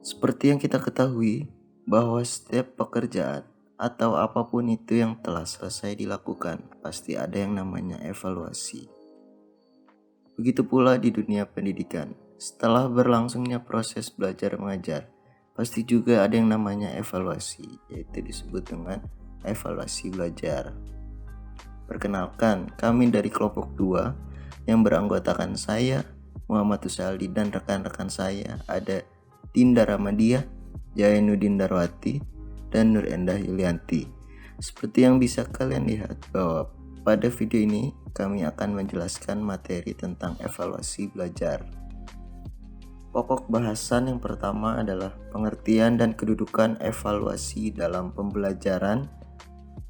Seperti yang kita ketahui, bahwa setiap pekerjaan atau apapun itu yang telah selesai dilakukan, pasti ada yang namanya evaluasi. Begitu pula di dunia pendidikan. Setelah berlangsungnya proses belajar mengajar, pasti juga ada yang namanya evaluasi, yaitu disebut dengan evaluasi belajar. Perkenalkan, kami dari kelompok 2 yang beranggotakan saya, Muhammad Tusaldi, dan rekan-rekan saya ada Dinda Ramadiah, Jainuddin Darwati, dan Nur Endah Yulianti. Seperti yang bisa kalian lihat bahwa pada video ini kami akan menjelaskan materi tentang evaluasi belajar. Pokok bahasan yang pertama adalah pengertian dan kedudukan evaluasi dalam pembelajaran.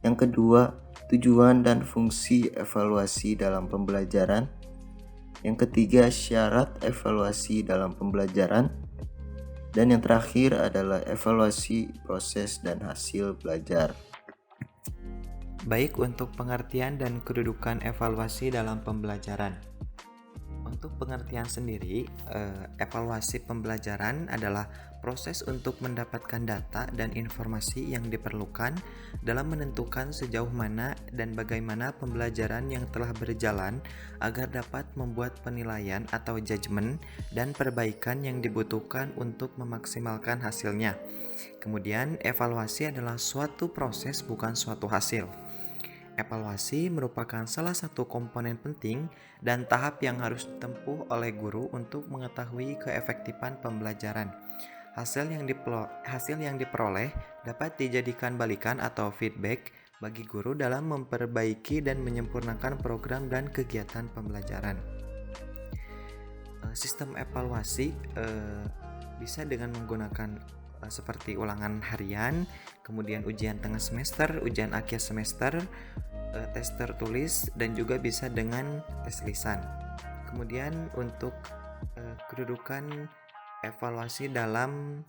Yang kedua, tujuan dan fungsi evaluasi dalam pembelajaran. Yang ketiga, syarat evaluasi dalam pembelajaran. Dan yang terakhir adalah evaluasi proses dan hasil belajar. Baik, untuk pengertian dan kedudukan evaluasi dalam pembelajaran. Untuk pengertian sendiri, evaluasi pembelajaran adalah proses untuk mendapatkan data dan informasi yang diperlukan dalam menentukan sejauh mana dan bagaimana pembelajaran yang telah berjalan agar dapat membuat penilaian atau judgement dan perbaikan yang dibutuhkan untuk memaksimalkan hasilnya. Kemudian, evaluasi adalah suatu proses, bukan suatu hasil. Evaluasi merupakan salah satu komponen penting dan tahap yang harus ditempuh oleh guru untuk mengetahui keefektifan pembelajaran. Hasil yang diperoleh dapat dijadikan balikan atau feedback bagi guru dalam memperbaiki dan menyempurnakan program dan kegiatan pembelajaran. Sistem evaluasi bisa dengan menggunakan seperti ulangan harian, kemudian ujian tengah semester, ujian akhir semester, tes tertulis, dan juga bisa dengan tes lisan. Kemudian untuk kedudukan evaluasi dalam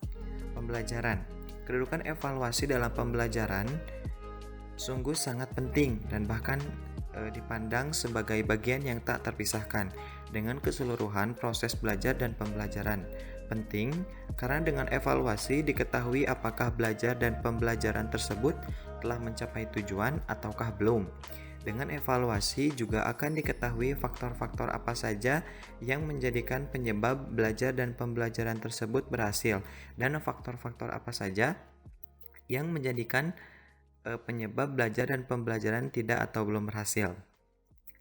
pembelajaran. Kedudukan evaluasi dalam pembelajaran sungguh sangat penting dan bahkan dipandang sebagai bagian yang tak terpisahkan dengan keseluruhan proses belajar dan pembelajaran. Penting karena dengan evaluasi diketahui apakah belajar dan pembelajaran tersebut telah mencapai tujuan ataukah belum. Dengan evaluasi juga akan diketahui faktor-faktor apa saja yang menjadikan penyebab belajar dan pembelajaran tersebut berhasil dan faktor-faktor apa saja yang menjadikan penyebab belajar dan pembelajaran tidak atau belum berhasil.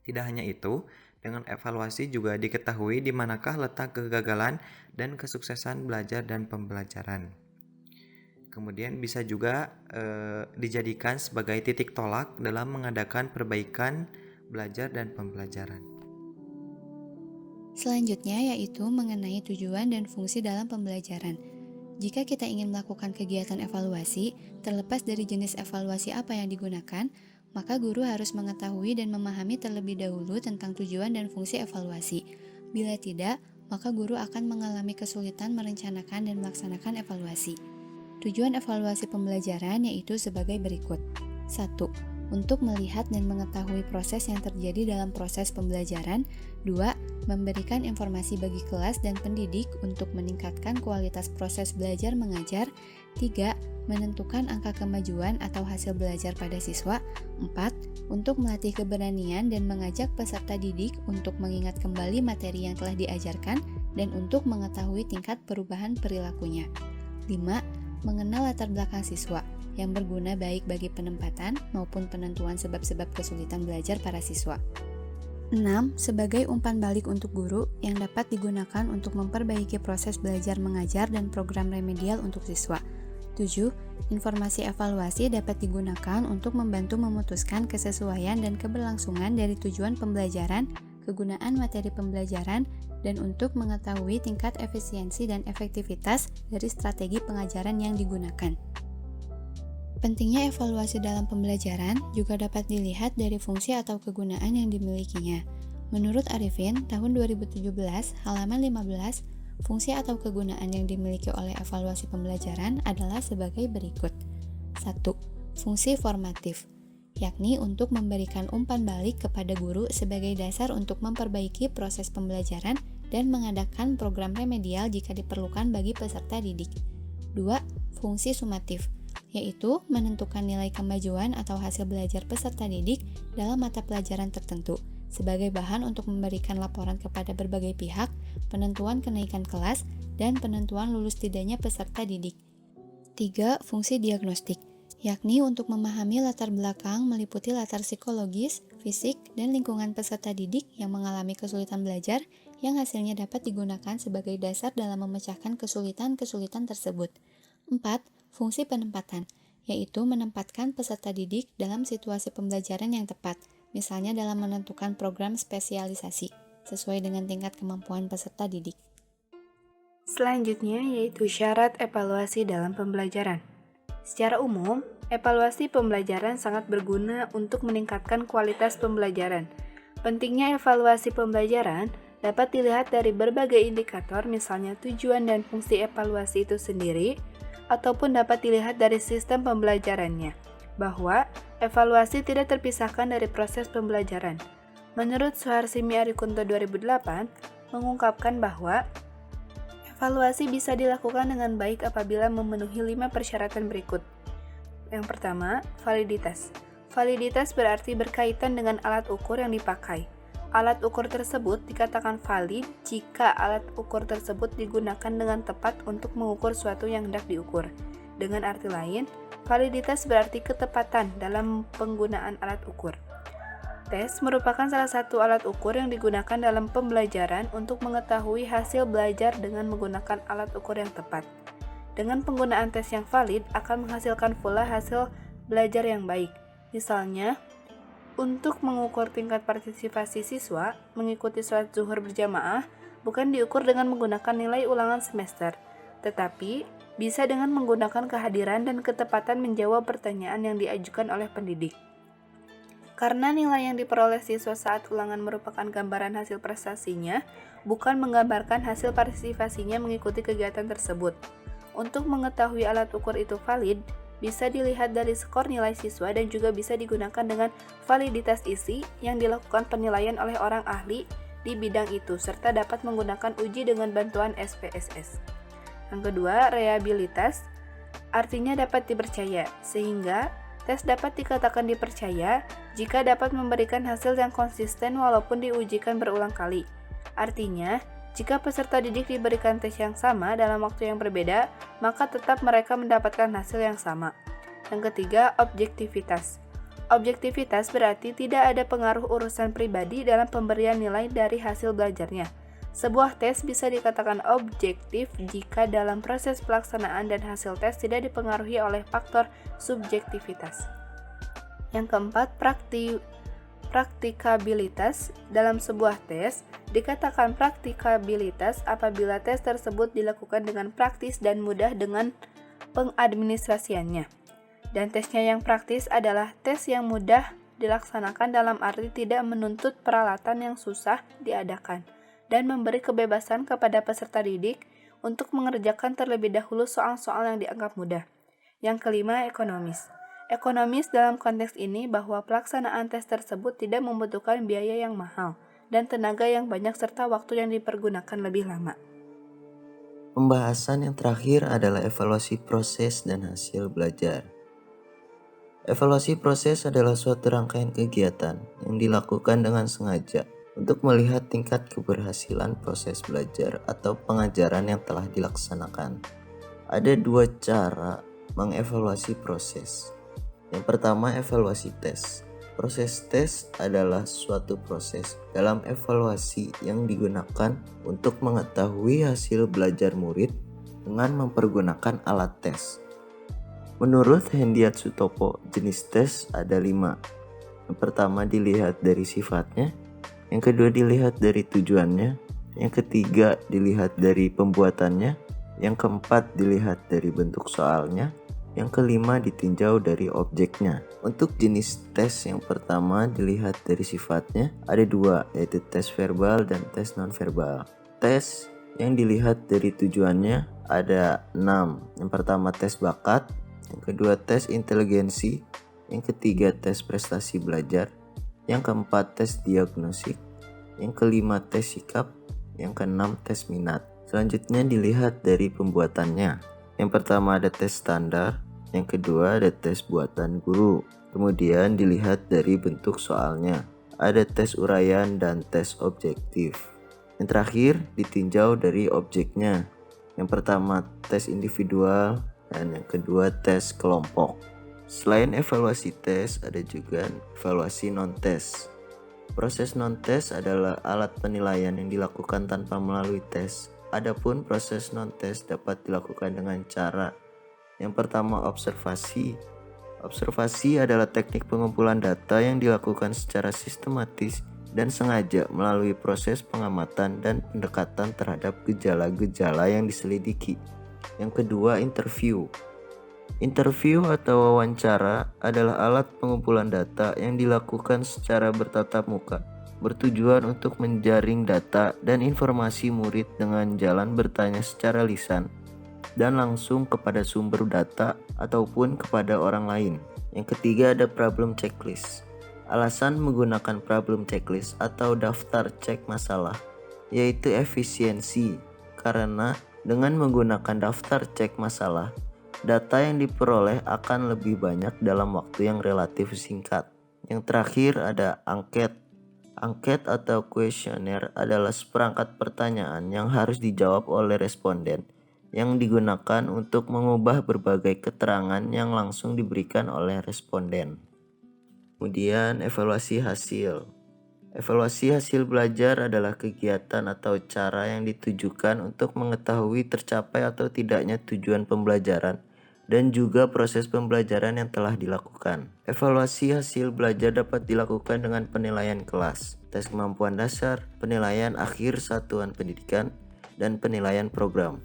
Tidak hanya itu, dengan evaluasi juga diketahui di manakah letak kegagalan dan kesuksesan belajar dan pembelajaran. Kemudian bisa juga dijadikan sebagai titik tolak dalam mengadakan perbaikan belajar dan pembelajaran. Selanjutnya yaitu mengenai tujuan dan fungsi dalam pembelajaran. Jika kita ingin melakukan kegiatan evaluasi, terlepas dari jenis evaluasi apa yang digunakan, maka guru harus mengetahui dan memahami terlebih dahulu tentang tujuan dan fungsi evaluasi. Bila tidak, maka guru akan mengalami kesulitan merencanakan dan melaksanakan evaluasi. Tujuan evaluasi pembelajaran yaitu sebagai berikut. 1. Untuk melihat dan mengetahui proses yang terjadi dalam proses pembelajaran. 2. Memberikan informasi bagi kelas dan pendidik untuk meningkatkan kualitas proses belajar mengajar. 3. Menentukan angka kemajuan atau hasil belajar pada siswa. 4. Untuk melatih keberanian dan mengajak peserta didik untuk mengingat kembali materi yang telah diajarkan dan untuk mengetahui tingkat perubahan perilakunya. 5. Mengenal latar belakang siswa yang berguna baik bagi penempatan maupun penentuan sebab-sebab kesulitan belajar para siswa. 6. Sebagai umpan balik untuk guru yang dapat digunakan untuk memperbaiki proses belajar mengajar dan program remedial untuk siswa. 7. Informasi evaluasi dapat digunakan untuk membantu memutuskan kesesuaian dan keberlangsungan dari tujuan pembelajaran, kegunaan materi pembelajaran, dan untuk mengetahui tingkat efisiensi dan efektivitas dari strategi pengajaran yang digunakan. Pentingnya evaluasi dalam pembelajaran juga dapat dilihat dari fungsi atau kegunaan yang dimilikinya. Menurut Arifin, tahun 2017, halaman 15, fungsi atau kegunaan yang dimiliki oleh evaluasi pembelajaran adalah sebagai berikut. 1. Fungsi formatif, yakni untuk memberikan umpan balik kepada guru sebagai dasar untuk memperbaiki proses pembelajaran dan mengadakan program remedial jika diperlukan bagi peserta didik. 2. Fungsi sumatif, yaitu menentukan nilai kemajuan atau hasil belajar peserta didik dalam mata pelajaran tertentu sebagai bahan untuk memberikan laporan kepada berbagai pihak, penentuan kenaikan kelas, dan penentuan lulus tidaknya peserta didik. 3. Fungsi diagnostik, yakni untuk memahami latar belakang meliputi latar psikologis, fisik, dan lingkungan peserta didik yang mengalami kesulitan belajar yang hasilnya dapat digunakan sebagai dasar dalam memecahkan kesulitan-kesulitan tersebut. 4. Fungsi penempatan, yaitu menempatkan peserta didik dalam situasi pembelajaran yang tepat, misalnya dalam menentukan program spesialisasi, sesuai dengan tingkat kemampuan peserta didik. Selanjutnya yaitu syarat evaluasi dalam pembelajaran. Secara umum, evaluasi pembelajaran sangat berguna untuk meningkatkan kualitas pembelajaran. Pentingnya evaluasi pembelajaran dapat dilihat dari berbagai indikator, misalnya tujuan dan fungsi evaluasi itu sendiri, ataupun dapat dilihat dari sistem pembelajarannya, bahwa evaluasi tidak terpisahkan dari proses pembelajaran. Menurut Suharsimi Arikunto 2008, mengungkapkan bahwa evaluasi bisa dilakukan dengan baik apabila memenuhi 5 persyaratan berikut. Yang pertama, validitas. Validitas berarti berkaitan dengan alat ukur yang dipakai. Alat ukur tersebut dikatakan valid jika alat ukur tersebut digunakan dengan tepat untuk mengukur suatu yang hendak diukur. Dengan arti lain, validitas berarti ketepatan dalam penggunaan alat ukur. Tes merupakan salah satu alat ukur yang digunakan dalam pembelajaran untuk mengetahui hasil belajar dengan menggunakan alat ukur yang tepat. Dengan penggunaan tes yang valid akan menghasilkan pula hasil belajar yang baik. Misalnya, untuk mengukur tingkat partisipasi siswa mengikuti sholat zuhur berjamaah bukan diukur dengan menggunakan nilai ulangan semester, tetapi bisa dengan menggunakan kehadiran dan ketepatan menjawab pertanyaan yang diajukan oleh pendidik. Karena nilai yang diperoleh siswa saat ulangan merupakan gambaran hasil prestasinya, bukan menggambarkan hasil partisipasinya mengikuti kegiatan tersebut. Untuk mengetahui alat ukur itu valid, bisa dilihat dari skor nilai siswa dan juga bisa digunakan dengan validitas isi yang dilakukan penilaian oleh orang ahli di bidang itu, serta dapat menggunakan uji dengan bantuan SPSS. Yang kedua, reliabilitas, artinya dapat dipercaya, sehingga tes dapat dikatakan dipercaya jika dapat memberikan hasil yang konsisten walaupun diujikan berulang kali. Artinya, jika peserta didik diberikan tes yang sama dalam waktu yang berbeda, maka tetap mereka mendapatkan hasil yang sama. Yang ketiga, objektivitas. Objektivitas berarti tidak ada pengaruh urusan pribadi dalam pemberian nilai dari hasil belajarnya. Sebuah tes bisa dikatakan objektif jika dalam proses pelaksanaan dan hasil tes tidak dipengaruhi oleh faktor subjektivitas. Yang keempat, praktikabilitas. Dalam sebuah tes, dikatakan praktikabilitas apabila tes tersebut dilakukan dengan praktis dan mudah dengan pengadministrasiannya. Dan tesnya yang praktis adalah tes yang mudah dilaksanakan dalam arti tidak menuntut peralatan yang susah diadakan dan memberi kebebasan kepada peserta didik untuk mengerjakan terlebih dahulu soal-soal yang dianggap mudah. Yang kelima, ekonomis. Ekonomis dalam konteks ini bahwa pelaksanaan tes tersebut tidak membutuhkan biaya yang mahal dan tenaga yang banyak serta waktu yang dipergunakan lebih lama. Pembahasan yang terakhir adalah evaluasi proses dan hasil belajar. Evaluasi proses adalah suatu rangkaian kegiatan yang dilakukan dengan sengaja untuk melihat tingkat keberhasilan proses belajar atau pengajaran yang telah dilaksanakan. Ada 2 cara mengevaluasi proses. Yang pertama, evaluasi tes. Proses tes adalah suatu proses dalam evaluasi yang digunakan untuk mengetahui hasil belajar murid dengan mempergunakan alat tes. Menurut Hendiat Sutopo, jenis tes ada 5. Yang pertama dilihat dari sifatnya, yang kedua dilihat dari tujuannya, yang ketiga dilihat dari pembuatannya, yang keempat dilihat dari bentuk soalnya, yang kelima ditinjau dari objeknya. Untuk jenis tes yang pertama dilihat dari sifatnya ada 2, yaitu tes verbal dan tes nonverbal. Tes yang dilihat dari tujuannya ada 6. Yang pertama tes bakat, yang kedua tes inteligensi, yang ketiga tes prestasi belajar, yang keempat tes diagnostik, yang kelima tes sikap, Yang keenam, tes minat. Selanjutnya dilihat dari pembuatannya. Yang pertama ada tes standar, yang kedua ada tes buatan guru. Kemudian dilihat dari bentuk soalnya. Ada tes uraian dan tes objektif. Yang terakhir ditinjau dari objeknya. Yang pertama tes individual dan yang kedua tes kelompok. Selain evaluasi tes, ada juga evaluasi non-tes. Proses non-tes adalah alat penilaian yang dilakukan tanpa melalui tes. Adapun proses non-tes dapat dilakukan dengan cara yang pertama observasi. Observasi adalah teknik pengumpulan data yang dilakukan secara sistematis dan sengaja melalui proses pengamatan dan pendekatan terhadap gejala-gejala yang diselidiki. Yang kedua, interview. Interview atau wawancara adalah alat pengumpulan data yang dilakukan secara bertatap muka, bertujuan untuk menjaring data dan informasi murid dengan jalan bertanya secara lisan dan langsung kepada sumber data ataupun kepada orang lain. Yang ketiga ada problem checklist. Alasan menggunakan problem checklist atau daftar cek masalah yaitu efisiensi, karena dengan menggunakan daftar cek masalah, data yang diperoleh akan lebih banyak dalam waktu yang relatif singkat. Yang terakhir ada angket. Angket atau kuesioner adalah seperangkat pertanyaan yang harus dijawab oleh responden yang digunakan untuk mengubah berbagai keterangan yang langsung diberikan oleh responden. Kemudian evaluasi hasil. Evaluasi hasil belajar adalah kegiatan atau cara yang ditujukan untuk mengetahui tercapai atau tidaknya tujuan pembelajaran dan juga proses pembelajaran yang telah dilakukan. Evaluasi hasil belajar dapat dilakukan dengan penilaian kelas, tes kemampuan dasar, penilaian akhir satuan pendidikan, dan penilaian program.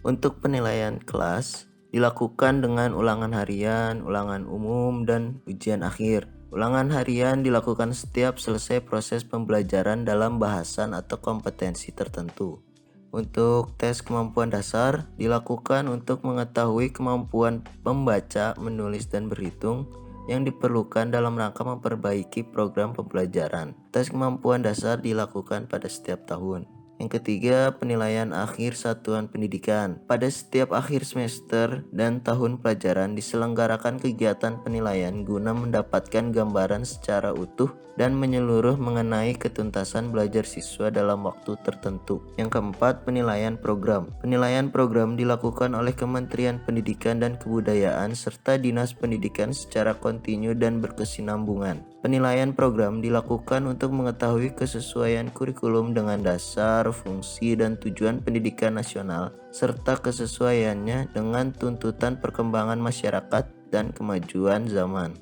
Untuk penilaian kelas dilakukan dengan ulangan harian, ulangan umum, dan ujian akhir. Ulangan harian dilakukan setiap selesai proses pembelajaran dalam bahasan atau kompetensi tertentu. Untuk tes kemampuan dasar dilakukan untuk mengetahui kemampuan membaca, menulis, dan berhitung yang diperlukan dalam rangka memperbaiki program pembelajaran. Tes kemampuan dasar dilakukan pada setiap tahun. Yang ketiga, penilaian akhir satuan pendidikan. Pada setiap akhir semester dan tahun pelajaran diselenggarakan kegiatan penilaian guna mendapatkan gambaran secara utuh dan menyeluruh mengenai ketuntasan belajar siswa dalam waktu tertentu. Yang keempat, penilaian program. Penilaian program dilakukan oleh Kementerian Pendidikan dan Kebudayaan serta Dinas Pendidikan secara kontinu dan berkesinambungan. Penilaian program dilakukan untuk mengetahui kesesuaian kurikulum dengan dasar, fungsi, dan tujuan pendidikan nasional, serta kesesuaiannya dengan tuntutan perkembangan masyarakat dan kemajuan zaman.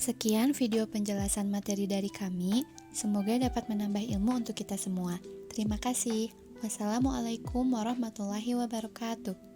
Sekian video penjelasan materi dari kami. Semoga dapat menambah ilmu untuk kita semua. Terima kasih. Wassalamualaikum warahmatullahi wabarakatuh.